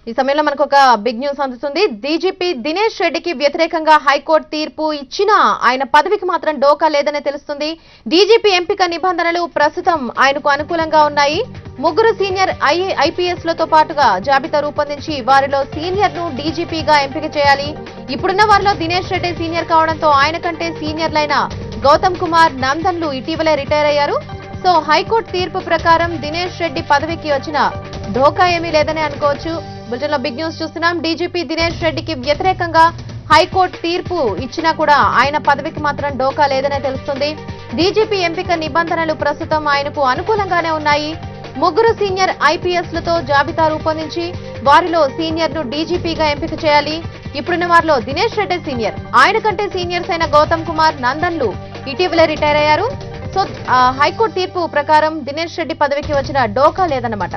ఈ సమయంలో మనకు ఒక బిగ్ న్యూస్ అందుతుంది. డీజీపీ దినేష్ రెడ్డికి వ్యతిరేకంగా హైకోర్టు తీర్పు ఇచ్చినా ఆయన పదవికి మాత్రం డోకా లేదని తెలుస్తుంది. డీజీపీ ఎంపిక నిబంధనలు ప్రస్తుతం ఆయనకు అనుకూలంగా ఉన్నాయి. ముగ్గురు సీనియర్ ఐపీఎస్ లతో పాటుగా జాబితా రూపొందించి వారిలో సీనియర్ ను డీజీపీగా ఎంపిక చేయాలి. ఇప్పుడున్న వారిలో దినేష్ రెడ్డి సీనియర్ కావడంతో ఆయన కంటే సీనియర్లైన గౌతమ్ కుమార్ నందన్లు ఇటీవలే రిటైర్ అయ్యారు. సో హైకోర్టు తీర్పు ప్రకారం దినేష్ రెడ్డి పదవికి వచ్చిన ఢోకా ఏమీ లేదని అనుకోవచ్చు. బులెటిన్ లో బిగ్ న్యూస్ చూస్తున్నాం. డీజీపీ దినేష్ రెడ్డికి వ్యతిరేకంగా హైకోర్టు తీర్పు ఇచ్చినా కూడా ఆయన పదవికి మాత్రం డోకా లేదనే తెలుస్తుంది. డీజీపీ ఎంపిక నిబంధనలు ప్రస్తుతం ఆయనకు అనుకూలంగానే ఉన్నాయి. ముగ్గురు సీనియర్ ఐపీఎస్ లతో జాబితా రూపొందించి వారిలో సీనియర్ ను డీజీపీగా ఎంపిక చేయాలి. ఇప్పుడున్న వారిలో దినేష్ రెడ్డి సీనియర్, ఆయన కంటే సీనియర్స్ అయిన గౌతమ్ కుమార్ నందన్లు ఇటీవలే రిటైర్ అయ్యారు. సో హైకోర్టు తీర్పు ప్రకారం దినేష్ రెడ్డి పదవికి వచ్చిన డోకా లేదన్నమాట.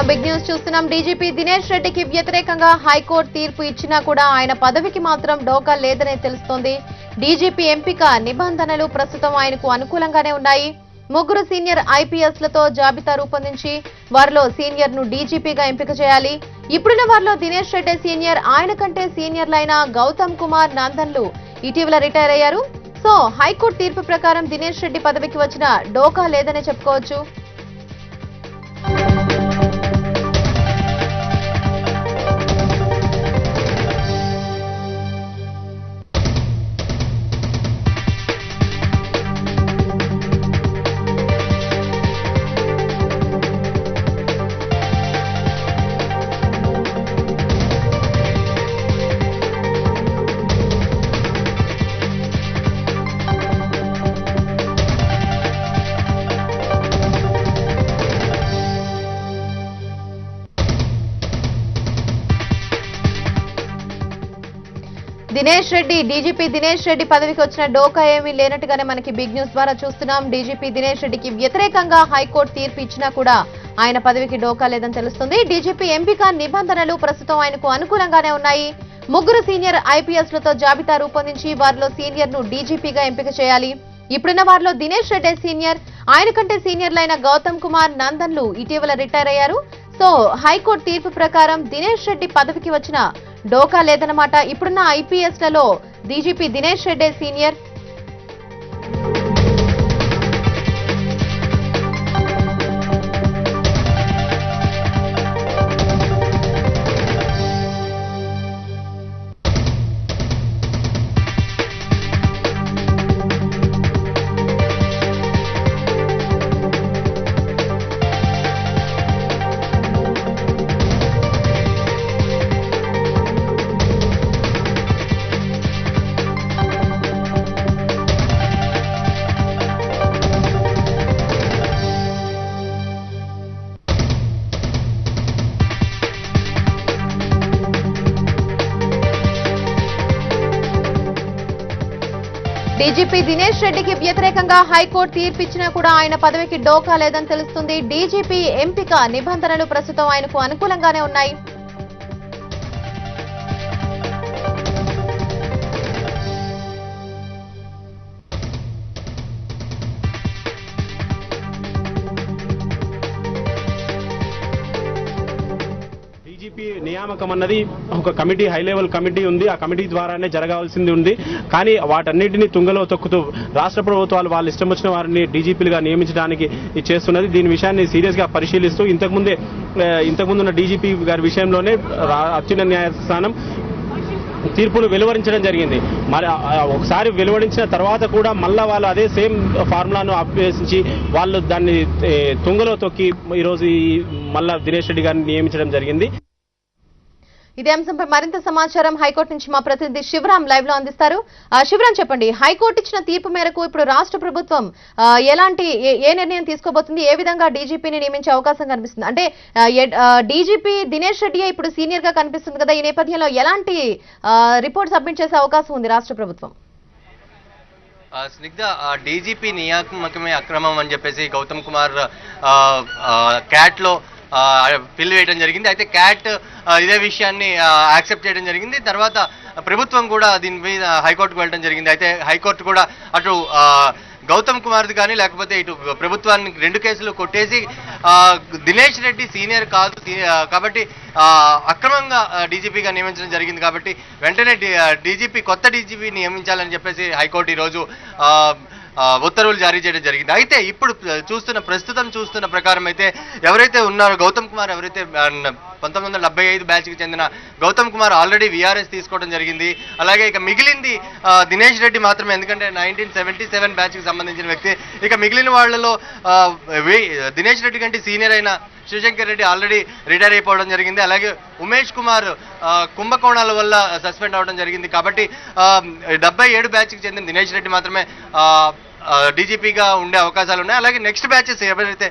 బిగ్ న్యూస్ చూస్తున్నాం. డీజీపీ దినేష్ రెడ్డికి వ్యతిరేకంగా హైకోర్టు తీర్పు ఇచ్చినా కూడా ఆయన పదవికి మాత్రం డోకా లేదనే తెలుస్తోంది. డీజీపీ ఎంపిక నిబంధనలు ప్రస్తుతం ఆయనకు అనుకూలంగానే ఉన్నాయి. ముగ్గురు సీనియర్ ఐపీఎస్ లతో జాబితా రూపొందించి వారిలో సీనియర్ ను డీజీపీగా ఎంపిక చేయాలి. ఇప్పుడున్న వారిలో దినేష్ రెడ్డి సీనియర్, ఆయన కంటే సీనియర్లైన గౌతమ్ కుమార్ నందన్లు ఇటీవల రిటైర్ అయ్యారు. సో హైకోర్టు తీర్పు ప్రకారం దినేష్ రెడ్డి పదవికి వచ్చిన డోకా లేదనే చెప్పుకోవచ్చు. డీజీపీ దినేష్ రెడ్డి పదవికి వచ్చిన డోకా ఏమీ లేనట్టుగానే మనకి బిగ్ న్యూస్ ద్వారా చూస్తున్నాం. డీజీపీ దినేష్ రెడ్డికి వ్యతిరేకంగా హైకోర్టు తీర్పు ఇచ్చినా కూడా ఆయన పదవికి డోకా లేదని తెలుస్తుంది. డీజీపీ ఎంపిక నిబంధనలు ప్రస్తుతం ఆయనకు అనుకూలంగానే ఉన్నాయి. ముగ్గురు సీనియర్ ఐపీఎస్ లతో జాబితా రూపొందించి వారిలో సీనియర్ ను డీజీపీగా ఎంపిక చేయాలి. ఇప్పుడున్న వారిలో దినేష్ రెడ్డి సీనియర్, ఆయన కంటే సీనియర్లైన గౌతమ్ కుమార్ నందన్లు ఇటీవల రిటైర్ అయ్యారు. సో హైకోర్టు తీర్పు ప్రకారం దినేష్ రెడ్డి పదవికి వచ్చిన డోకా లేదన్నమాట. ఇప్పుడున్న ఐపీఎస్ లలో DGP Dinesh Reddy senior. DGP Dinesh రెడ్డికి వ్యతిరేకంగా హైకోర్టు తీర్పు ఇచ్చినా కూడా ఆయన పదవికి డోకా లేదని తెలుస్తుంది. డీజీపీ ఎంపిక నిబంధనలు ప్రస్తుతం ఆయనకు అనుకూలంగానే ఉన్నాయి. నియామకం అన్నది ఒక కమిటీ, హై లెవెల్ కమిటీ ఉంది. ఆ కమిటీ ద్వారానే జరగాల్సింది ఉంది. కానీ వాటన్నిటిని తుంగలో తొక్కుతూ రాష్ట్ర ప్రభుత్వాలు వాళ్ళు ఇష్టం వచ్చిన వారిని డీజీపీలుగా నియమించడానికి చేస్తున్నది. దీని విషయాన్ని సీరియస్ గా పరిశీలిస్తూ ఇంతకుముందున్న డీజీపీ గారి విషయంలోనే అత్యున్నత న్యాయస్థానం తీర్పును వెలువరించడం జరిగింది. మరి ఒకసారి వెలువరించిన తర్వాత కూడా మళ్ళా వాళ్ళు అదే సేమ్ ఫార్ములాను అభ్యసించి వాళ్ళు దాన్ని తుంగలో తొక్కి ఈరోజు మళ్ళా దినేష్ రెడ్డి గారిని నియమించడం జరిగింది. ఇదే అంశంపై మరింత సమాచారం హైకోర్టు నుంచి మా ప్రతినిధి శివరాం లైవ్ లో అందిస్తారు. శివరాం, చెప్పండి, హైకోర్టు ఇచ్చిన తీర్పు మేరకు ఇప్పుడు రాష్ట్ర ప్రభుత్వం ఎలాంటి ఏ నిర్ణయం తీసుకోబోతుంది? ఏ విధంగా డీజీపీని నియమించే అవకాశం కనిపిస్తుంది? అంటే డీజీపీ దినేష్ రెడ్డి ఇప్పుడు సీనియర్ గా కనిపిస్తుంది కదా, ఈ నేపథ్యంలో ఎలాంటి రిపోర్ట్ సబ్మిట్ చేసే అవకాశం ఉంది రాష్ట్ర ప్రభుత్వం? స్నిగ్ధ, డీజీపీ నియామకమే అక్రమం అని చెప్పేసి గౌతమ్ కుమార్ క్యాట్ లో బిల్ వేయడం జరిగింది. అయితే క్యాట్ ఇదే విషయాన్ని యాక్సెప్ట్ చేయడం జరిగింది. తర్వాత ప్రభుత్వం కూడా దీని మీద హైకోర్టుకు వెళ్ళడం జరిగింది. అయితే హైకోర్టు కూడా అటు గౌతమ్ కుమార్ది కానీ లేకపోతే ఇటు ప్రభుత్వాన్ని 2 కేసులు కొట్టేసి దినేష్ రెడ్డి సీనియర్ కాదు కాబట్టి అక్రమంగా డీజీపీగా నియమించడం జరిగింది కాబట్టి వెంటనే కొత్త డీజీపీ నియమించాలని చెప్పేసి హైకోర్టు ఈరోజు ఉత్తర్వులు జారీ చేయడం జరిగింది. అయితే ఇప్పుడు ప్రస్తుతం చూస్తున్న ప్రకారం అయితే ఎవరైతే ఉన్నారో గౌతమ్ కుమార్, ఎవరైతే 1975 బ్యాచ్కి చెందిన గౌతమ్ కుమార్ ఆల్రెడీ వీఆర్ఎస్ తీసుకోవడం జరిగింది. అలాగే ఇక మిగిలింది దినేష్ రెడ్డి మాత్రమే, ఎందుకంటే 1977 బ్యాచ్కి సంబంధించిన వ్యక్తి. ఇక మిగిలిన వాళ్లలో దినేష్ రెడ్డి కంటే సీనియర్ అయిన శివశంకర్ రెడ్డి ఆల్రెడీ రిటైర్ అయిపోవడం జరిగింది. అలాగే ఉమేష్ కుమార్ కుంభకోణాల వల్ల సస్పెండ్ అవడం జరిగింది. కాబట్టి 77 బ్యాచ్కి చెందిన దినేష్ రెడ్డి మాత్రమే డీజీపీగా ఉండే అవకాశాలు ఉన్నాయి. అలాగే నెక్స్ట్ బ్యాచెస్ ఎవరైతే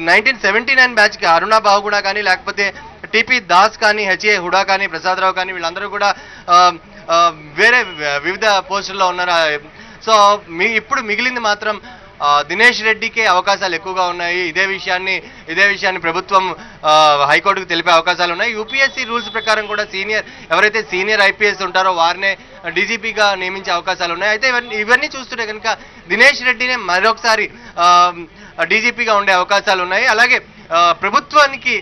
1979 బ్యాచ్కి అరుణ బాహుగుణ కానీ లేకపోతే టిపి దాస్ కానీ హెచ్ఏ హుడా కానీ ప్రసాదరావు కానీ వీళ్ళందరూ కూడా వేరే వివిధ పోస్టుల్లో ఉన్నారు. సో ఇప్పుడు మిగిలింది మాత్రం దినేష్ రెడ్డికే అవకాశాలు ఎక్కువగా ఉన్నాయి. ఇదే విషయాన్ని ప్రభుత్వం హైకోర్టుకు తెలిపే అవకాశాలు ఉన్నాయి. యూపీఎస్సీ రూల్స్ ప్రకారం కూడా ఎవరైతే సీనియర్ ఐపీఎస్ ఉంటారో వారినే డీజీపీగా నియమించే అవకాశాలు ఉన్నాయి. అయితే ఇవన్నీ చూస్తుంటే కనుక దినేష్ రెడ్డినే మరొకసారి డీజీపీగా ఉండే అవకాశాలు ఉన్నాయి. అలాగే ప్రభుత్వానికి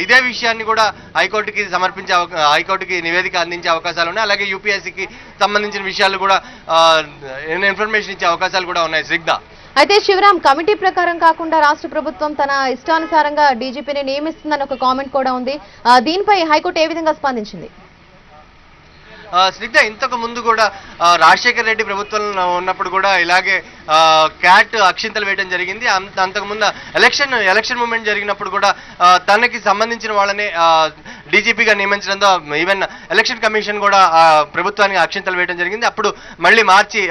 ఇదే విషయాన్ని కూడా హైకోర్టుకి నివేదిక అందించే అవకాశాలు ఉన్నాయి. అలాగే యూపీఎస్సీకి సంబంధించిన విషయాలు కూడా ఇన్ఫర్మేషన్ ఇచ్చే అవకాశాలు కూడా ఉన్నాయి. శ్రీగ్ధ, అయితే శివరాం, కమిటీ ప్రకారం కాకుండా రాష్ట్ర ప్రభుత్వం తన ఇష్టానుసారంగా డీజీపీని నియమిస్తుందని ఒక కామెంట్ కూడా ఉంది. దీనిపై హైకోర్టు ఏ విధంగా స్పందించింది? స్నిగ్ధ, ఇంతకు ముందు కూడా రాజశేఖర్ రెడ్డి ప్రభుత్వంలో ఉన్నప్పుడు కూడా ఇలాగే క్యాట్ అక్షింతలు వేయడం జరిగింది. అంతకుముందు ఎలక్షన్ మూమెంట్ జరిగినప్పుడు కూడా తనకి సంబంధించిన వాళ్ళని డీజీపీగా నియమించడంతో ఈవెన్ ఎలక్షన్ కమిషన్ కూడా ప్రభుత్వానికి అక్షింతలు వేయడం జరిగింది. అప్పుడు మళ్ళీ మార్చి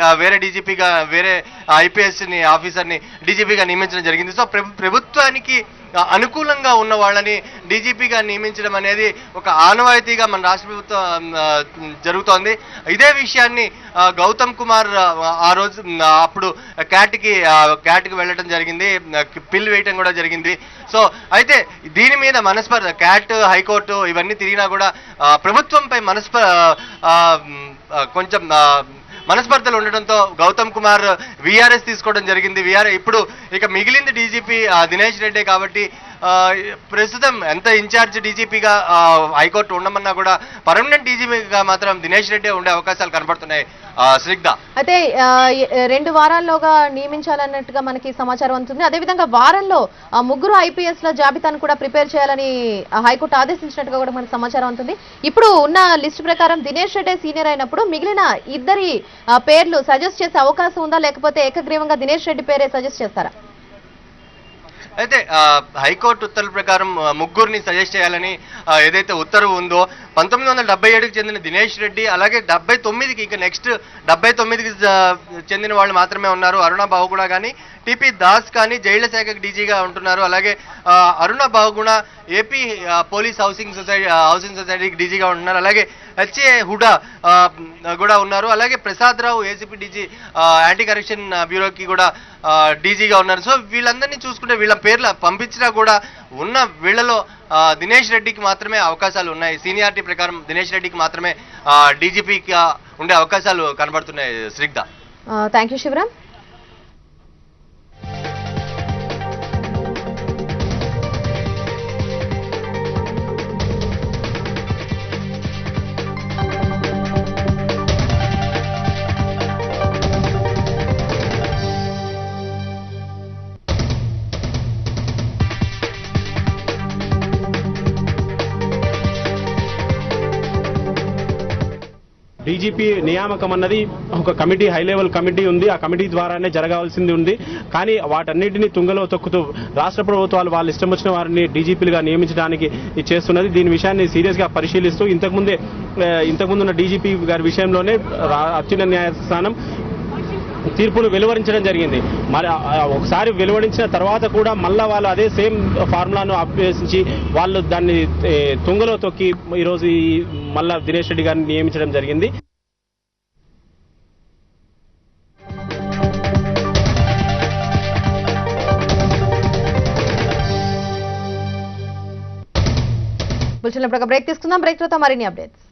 వేరే ఐపీఎస్ ఆఫీసర్ని డీజీపీగా నియమించడం జరిగింది. సో ప్రభుత్వానికి అనుకూలంగా ఉన్న వాళ్ళని డీజీపీగా నియమించడం అనేది ఒక ఆనవాయితీగా మన రాష్ట్ర ప్రభుత్వం జరుగుతోంది. ఇదే విషయాన్ని గౌతమ్ కుమార్ ఆ రోజు అప్పుడు క్యాట్కి వెళ్ళడం జరిగింది, పిల్ వేయటం కూడా జరిగింది. సో అయితే దీని మీద క్యాట్ హైకోర్టు ఇవన్నీ తిరిగినా కూడా ప్రభుత్వంపై కొంచెం మనస్పర్ధలు ఉండడంతో గౌతమ్ కుమార్ వీఆర్ఎస్ తీసుకోవడం జరిగింది. ఇప్పుడు ఇక మిగిలింది డీజీపీ దినేష్ రెడ్డి కాబట్టి ప్రస్తుతం ఎంత ఇన్ఛార్జ్ డీజీపీగా హైకోర్టు ఉండమన్నా కూడా పర్మనెంట్ డీజీపీగా మాత్రం దినేష్ రెడ్డి ఉండే అవకాశాలు కనబడుతున్నాయి. శ్రీగ్ధ, అయితే 2 వారాల్లోగా నియమించాలన్నట్టుగా మనకి సమాచారం అందుతుంది. అదేవిధంగా వారంలో 3 ఐపీఎస్ ల జాబితాను కూడా ప్రిపేర్ చేయాలని హైకోర్టు ఆదేశించినట్టుగా కూడా మనకి సమాచారం ఉంటుంది. ఇప్పుడు ఉన్న లిస్టు ప్రకారం దినేష్ రెడ్డి సీనియర్ అయినప్పుడు మిగిలిన 2 పేర్లు సజెస్ట్ చేసే అవకాశం ఉందా, లేకపోతే ఏకగ్రీవంగా దినేష్ రెడ్డి పేరే సజెస్ట్ చేస్తారా? అయితే హైకోర్టు ఉత్తర్వుల ప్రకారం 3 సజెస్ట్ చేయాలని ఏదైతే ఉత్తర్వు ఉందో 1977కి చెందిన దినేష్ రెడ్డి, అలాగే 79కి ఇక నెక్స్ట్ 79కి చెందిన వాళ్ళు మాత్రమే ఉన్నారు. అరుణ బాహుగుణ కానీ టిపి దాస్ కానీ జైళ్ల శాఖకు డీజీగా ఉంటున్నారు. అలాగే Aruna Bahuguna AP police housing సొసైటీకి డీజీగా ఉంటున్నారు. అలాగే హెచ్ఏ హుడా కూడా ఉన్నారు. అలాగే Prasadarao ACP DG anti corruption బ్యూరోకి కూడా డీజీగా ఉన్నారు. సో వీళ్ళందరినీ చూసుకుంటే వీళ్ళ పేర్లు పంపించినా కూడా ఉన్న వీళ్లలో దినేష్ రెడ్డికి మాత్రమే అవకాశాలు ఉన్నాయి. సీనియారిటీ ప్రకారం దినేష్ రెడ్డికి మాత్రమే డీజీపీగా ఉండే అవకాశాలు కనబడుతున్నాయి. శ్రీగ్ధ, థ్యాంక్ యూ శివరాం. డీజీపీ నియామకం అన్నది ఒక కమిటీ, హై లెవెల్ కమిటీ ఉంది. ఆ కమిటీ ద్వారానే జరగాల్సింది ఉంది. కానీ వాటన్నిటిని తుంగలో తొక్కుతూ రాష్ట్ర ప్రభుత్వాలు వాళ్ళు ఇష్టం వచ్చిన వారిని డీజీపీలుగా నియమించడానికి చేస్తున్నది. దీని విషయాన్ని సీరియస్ గా పరిశీలిస్తూ ఇంతకుముందున్న డీజీపీ గారి విషయంలోనే అత్యున్నత న్యాయస్థానం తీర్పును వెలువరించడం జరిగింది. మరి ఒకసారి వెలువరించిన తర్వాత కూడా మళ్ళా వాళ్ళు అదే సేమ్ ఫార్ములాను అభ్యసించి వాళ్ళు దాన్ని తుంగలో తొక్కి ఈరోజు మళ్ళా దినేష్ రెడ్డి గారిని నియమించడం జరిగింది. బ్రేక్ తీసుకుందాం. బ్రేక్ తర్వాత మరిన్ని అప్డేట్స్.